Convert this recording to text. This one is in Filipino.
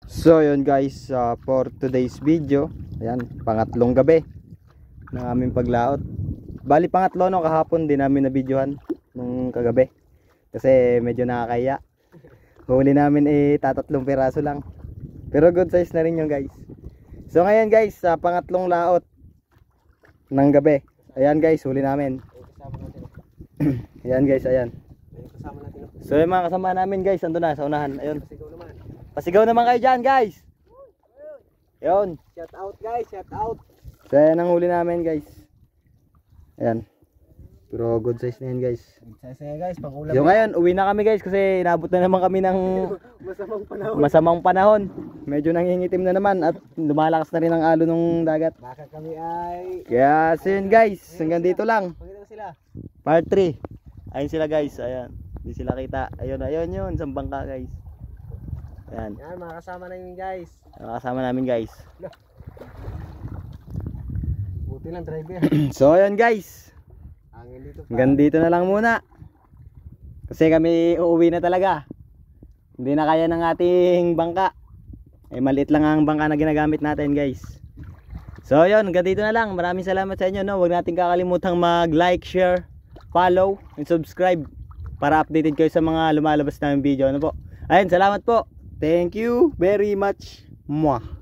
So yun guys, for today's video, ayan, pangatlong gabi ng aming paglaot. Bali pangatlo no, kahapon din namin na videohan nung kagabi kasi medyo nakakaya. Huli namin tatatlong piraso lang, pero good size na rin yun guys. So ngayon guys, sa pangatlong laot ng gabi, ayan guys, huli namin. Ayan guys, ayan. So yung mga kasama namin guys, ando na sa unahan. Ayun, pasigaw naman kayo dyan guys. Yun, Shout out guys, shout out. so yan ang huli namin guys. Ayan, pero good size na yan guys. Saya guys, pang-ulam. So ngayon, uwi na kami guys kasi inabot na naman kami ng masamang panahon. Medyo nangingitim na naman at lumalakas na rin ang alo ng dagat. Baka kami ay... Kaya so yun guys, hanggang dito lang. Pakita sila. Part 3. Ayun sila guys, ayan. Hindi sila kita. Ayun, ayun yun, isang bangka guys. Ayan, Yan, mga kasama na yun guys. nakasama namin guys. Buti lang driver. So ayun guys, Hangin dito pa. hanggang dito na lang muna. Kasi kami uuwi na talaga. Hindi na kaya ng ating bangka. Maliit lang ang bangka na ginagamit natin guys. So yun, hanggang dito na lang. Maraming salamat sa inyo, no? Huwag natin kakalimutang mag-like, share, follow, and subscribe para updated kayo sa mga lumalabas namin video, ano po. Ayun, salamat po. Thank you very much. Mwah.